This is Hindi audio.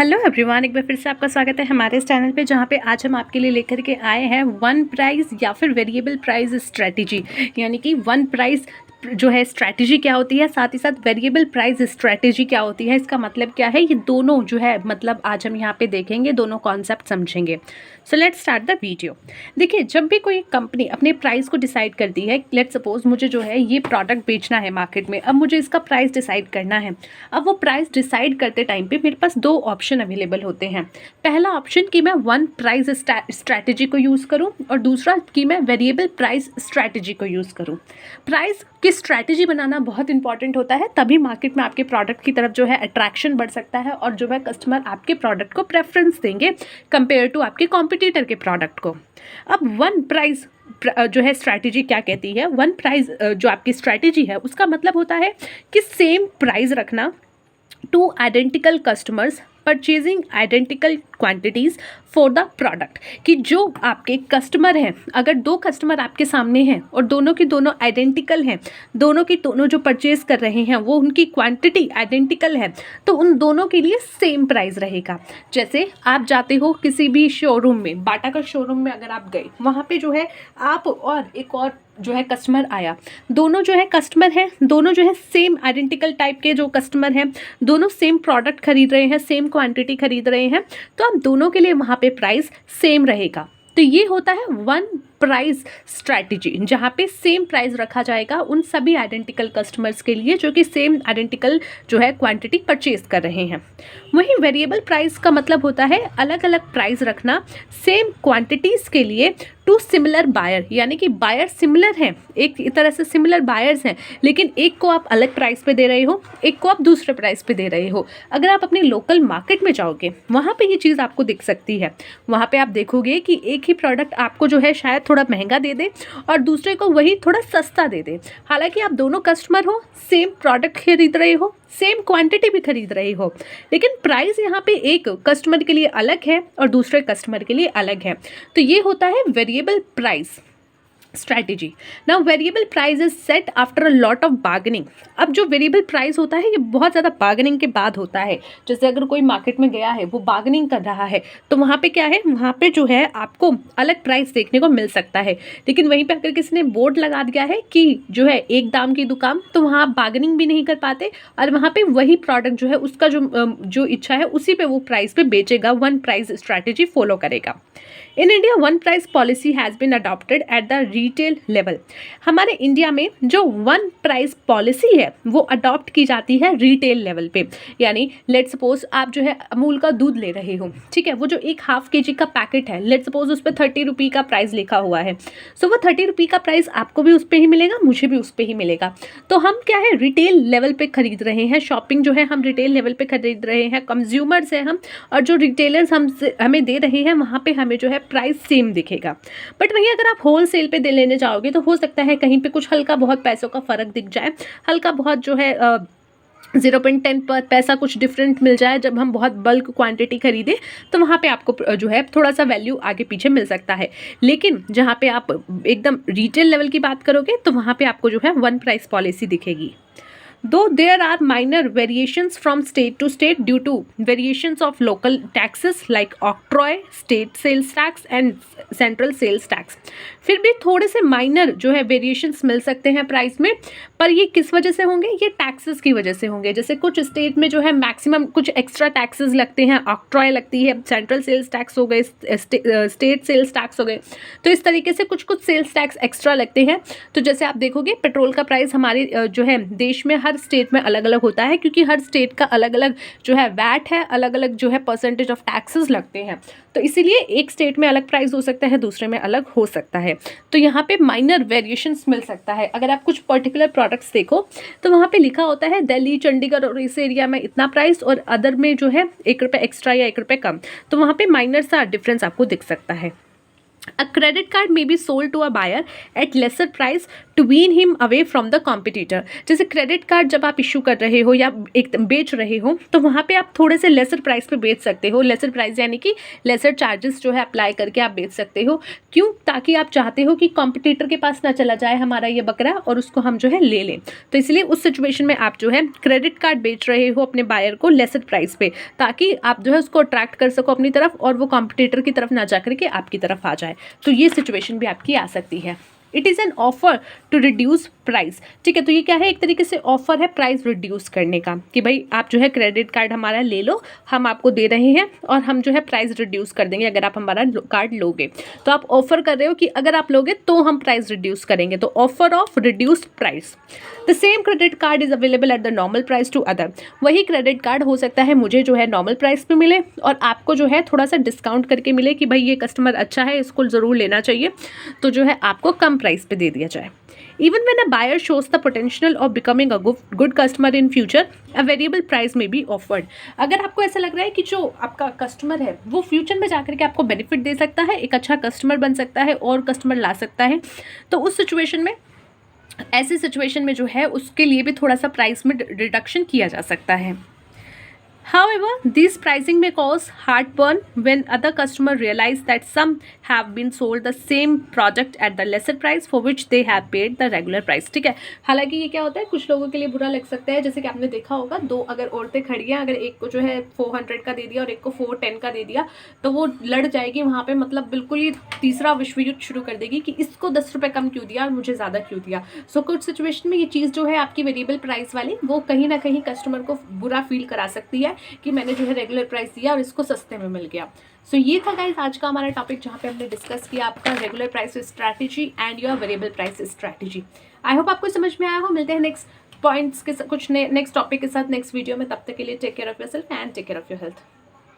हेलो एवरीवन, एक बार फिर से आपका स्वागत है हमारे इस चैनल पे, जहाँ पे आज हम आपके लिए लेकर के आए हैं वन प्राइस या फिर वेरिएबल प्राइस स्ट्रेटजी। यानी कि वन प्राइस जो है स्ट्रैटेजी क्या होती है, साथ ही साथ वेरिएबल प्राइस स्ट्रैटेजी क्या होती है, इसका मतलब क्या है, ये दोनों जो है मतलब आज हम यहाँ पे देखेंगे, दोनों कॉन्सेप्ट समझेंगे। So let's start the video. देखिए, जब भी कोई कंपनी अपने प्राइस को डिसाइड करती है, लेट्स सपोज मुझे जो है ये प्रोडक्ट बेचना है मार्केट में, अब मुझे इसका प्राइस डिसाइड करना है। अब वो प्राइस डिसाइड करते टाइम पे मेरे पास दो ऑप्शन अवेलेबल होते हैं। पहला ऑप्शन कि मैं वन प्राइस स्ट्रैटेजी को यूज़ करूँ, और दूसरा कि मैं वेरिएबल प्राइस स्ट्रैटेजी को यूज़ करूँ। प्राइस की स्ट्रैटेजी बनाना बहुत इंपॉर्टेंट होता है, तभी मार्केट में आपके प्रोडक्ट की तरफ जो है अट्रैक्शन बढ़ सकता है, और जो है कस्टमर आपके प्रोडक्ट को प्रेफरेंस देंगे कंपेयर टू आपके कॉम्पिटिटर के प्रोडक्ट को। अब वन प्राइस जो है स्ट्रैटेजी क्या कहती है, वन प्राइस जो आपकी स्ट्रैटेजी है उसका मतलब होता है कि सेम प्राइस रखना two identical customers purchasing identical quantities for the product. कि जो आपके कस्टमर हैं, अगर दो कस्टमर आपके सामने हैं और दोनों की दोनों आइडेंटिकल हैं, दोनों की दोनों जो परचेज कर रहे हैं वो उनकी क्वांटिटी आइडेंटिकल है, तो उन दोनों के लिए सेम प्राइस रहेगा। जैसे आप जाते हो किसी भी शोरूम में, बाटा का शोरूम में अगर आप गए, वहाँ पे जो है आप और एक और जो है कस्टमर आया, दोनों जो है कस्टमर हैं, दोनों जो है सेम आइडेंटिकल टाइप के जो कस्टमर हैं, दोनों सेम प्रोडक्ट खरीद रहे हैं, सेम क्वांटिटी खरीद रहे हैं, तो आप दोनों के लिए वहाँ पे प्राइस सेम रहेगा। तो ये होता है वन प्राइस स्ट्रैटेजी, जहाँ पे सेम प्राइस रखा जाएगा उन सभी आइडेंटिकल कस्टमर्स के लिए जो कि सेम आइडेंटिकल जो है क्वांटिटी परचेज कर रहे हैं। वहीं वेरिएबल प्राइस का मतलब होता है अलग अलग प्राइस रखना सेम क्वांटिटीज़ के लिए टू सिमिलर बायर। यानी कि बायर सिमिलर हैं, एक तरह से सिमिलर बायर्स हैं, लेकिन एक को आप अलग प्राइस पे दे रहे हो, एक को आप दूसरे प्राइस पे दे रहे हो। अगर आप अपने लोकल मार्केट में जाओगे, वहाँ पे ये चीज़ आपको दिख सकती है। वहाँ पे आप देखोगे कि एक ही प्रोडक्ट आपको जो है शायद थोड़ा महंगा दे दे और दूसरे को वही थोड़ा सस्ता दे दे। हालांकि आप दोनों कस्टमर हो, सेम प्रोडक्ट खरीद रहे हो, सेम क्वांटिटी भी खरीद रहे हो, लेकिन प्राइस यहाँ पे एक कस्टमर के लिए अलग है और दूसरे कस्टमर के लिए अलग है। तो ये होता है variable price strategy. Now variable price is set after a lot of bargaining. अब जो वेरिएबल प्राइस होता है ये बहुत ज़्यादा बार्गेनिंग के बाद होता है। जैसे अगर कोई मार्केट में गया है, वो बार्गेनिंग कर रहा है, तो वहाँ पे क्या है, वहाँ पे जो है आपको अलग प्राइस देखने को मिल सकता है। लेकिन वहीं पे अगर किसी ने बोर्ड लगा दिया है कि जो है एक दाम की दुकान, तो वहाँ आप बार्गेनिंग भी नहीं कर पाते, और वहाँ पे वही प्रोडक्ट जो है उसका जो इच्छा है उसी पे वो प्राइस पे बेचेगा, वन प्राइस स्ट्रैटेजी फॉलो करेगा। In India one price policy has been adopted at the retail level. हमारे इंडिया में जो वन प्राइस पॉलिसी है वो अडॉप्ट की जाती है रिटेल लेवल पे। यानी लेट सपोज आप जो है अमूल का दूध ले रहे हो, ठीक है, वो जो एक हाफ kg का पैकेट है, लेट सपोज उस पर 30 रुपये का प्राइस लिखा हुआ है। सो वो 30 रुपये का प्राइस आपको भी उस पर ही मिलेगा, मुझे भी उस पर ही मिलेगा। तो हम क्या है, रिटेल लेवल पे खरीद रहे हैं, शॉपिंग जो है हम रिटेल लेवल पे खरीद रहे हैं, कंज्यूमर्स हैं हम, और जो रिटेलर्स हमें दे रहे हैं वहाँ पे हमें जो है प्राइस सेम दिखेगा। बट वहीं अगर आप होल सेल पे दे लेने जाओगे तो हो सकता है कहीं पे कुछ हल्का बहुत पैसों का फ़र्क दिख जाए, हल्का बहुत जो है 0.10 पैसा कुछ डिफरेंट मिल जाए। जब हम बहुत बल्क क्वांटिटी खरीदें तो वहाँ पे आपको जो है थोड़ा सा वैल्यू आगे पीछे मिल सकता है। लेकिन जहाँ पे आप एकदम रिटेल लेवल की बात करोगे तो वहाँ पे आपको जो है वन प्राइस पॉलिसी दिखेगी। Though there are minor variations from state to state due to variations of local taxes like octroi, state sales tax and central sales tax, फिर भी थोड़े से माइनर जो है वेरिएशंस मिल सकते हैं प्राइस में, पर ये किस वजह से होंगे, ये टैक्सेस की वजह से होंगे। जैसे कुछ स्टेट में जो है मैक्सिमम कुछ एक्स्ट्रा टैक्सेस लगते हैं, ऑक्ट्रॉय लगती है, सेंट्रल सेल्स टैक्स हो गए, स्टेट सेल्स टैक्स हो गए, तो इस तरीके से कुछ कुछ सेल्स टैक्स एक्स्ट्रा लगते हैं। तो जैसे आप देखोगे पेट्रोल का प्राइस हमारे जो है देश में हर स्टेट में अलग अलग होता है, क्योंकि हर स्टेट का अलग अलग जो है वैट है, अलग अलग जो है परसेंटेज ऑफ टैक्सेस लगते हैं। तो इसीलिए एक स्टेट में अलग प्राइस हो सकता है, दूसरे में अलग हो सकता है। तो यहाँ पे माइनर वेरिएशंस मिल सकता है। अगर आप कुछ पर्टिकुलर प्रोडक्ट्स देखो तो वहाँ पे लिखा होता है दिल्ली, चंडीगढ़ और इस एरिया में इतना प्राइस, और अदर में जो है 1 रुपये एक्स्ट्रा या 1 रुपये कम, तो वहाँ पे माइनर सा डिफरेंस आपको दिख सकता है। A credit card may be sold to a buyer at lesser price to wean him away from the competitor. जैसे क्रेडिट कार्ड जब आप इशू कर रहे हो या एक बेच रहे हो तो वहाँ पे आप थोड़े से लेसर प्राइस पे बेच सकते हो। लेसर प्राइस यानी कि लेसर चार्जेस जो है अप्लाई करके आप बेच सकते हो। क्यों? ताकि आप चाहते हो कि कॉम्पिटिटर के पास ना चला जाए हमारा ये बकरा और उसको हम जो है ले लें। तो इसलिए उस सिचुएशन में आप जो है क्रेडिट कार्ड बेच रहे हो अपने बायर को लेसर प्राइस पे, ताकि आप जो है उसको अट्रैक्ट कर सको अपनी तरफ और वो कॉम्पिटिटर की तरफ ना जा करके आपकी तरफ आ जाए। तो ये सिचुएशन भी आपकी आ सकती है। It is an offer to reduce price. ठीक है, तो ये क्या है? एक तरीके से ऑफर है प्राइस रिड्यूस करने का, कि भाई आप जो है क्रेडिट कार्ड हमारा ले लो, हम आपको दे रहे हैं और हम जो है प्राइस रिड्यूस कर देंगे अगर आप हमारा कार्ड लोगे। तो आप ऑफर कर रहे हो कि अगर आप लोगे तो हम प्राइस रिड्यूस करेंगे, तो offer of reduced price. The same credit card is available at the normal price to other. वही क्रेडिट कार्ड हो सकता है मुझे जो है नॉर्मल प्राइस पे मिले और आपको जो है थोड़ा सा डिस्काउंट करके मिले कि भाई ये कस्टमर अच्छा है, इसको ज़रूर लेना चाहिए, तो जो है आपको कम प्राइस पे दे दिया जाए। Even when a buyer shows the potential of becoming a good customer in future, a variable price may be offered. अगर आपको ऐसा लग रहा है कि जो आपका कस्टमर है वो फ्यूचर में जाकर के आपको बेनिफिट दे सकता है, एक अच्छा कस्टमर बन सकता है और कस्टमर ला सकता है, तो उस सिचुएशन में, ऐसी सिचुएशन में जो है उसके लिए भी थोड़ा सा प्राइस में रिडक्शन किया जा सकता है। However, this pricing may cause heartburn when other customers realize that some have been sold the same product at the lesser price for which they have paid the regular price. ठीक है, हालांकि ये क्या होता है, कुछ लोगों के लिए बुरा लग सकता है। जैसे कि आपने देखा होगा, दो अगर औरतें खड़ी हैं, अगर एक को जो है 400 का दे दिया और एक को 410 का दे दिया, तो वो लड़ जाएगी वहाँ पे, मतलब बिल्कुल ही तीसरा विश्व युद्ध शुरू कर देगी कि इसको 10 रुपये कम क्यों दिया और मुझे ज़्यादा क्यों दिया। सो कुछ सिचुएशन में ये चीज़ जो है आपकी वेरिएबल प्राइस वाली, वो कहीं ना कहीं कस्टमर को बुरा फील करा सकती है कि मैंने जो है रेगुलर प्राइस दिया और इसको सस्ते में मिल गया। सो ये था गाइस आज का हमारा टॉपिक, जहाँ पे हमने डिस्कस किया आपका regular price strategy and your variable price strategy. I hope आपको समझ में आया हो। मिलते हैं नेक्स्ट पॉइंट्स के कुछ नेक्स्ट टॉपिक के साथ नेक्स्ट वीडियो में। तब तक के लिए take care of yourself and take care of your health.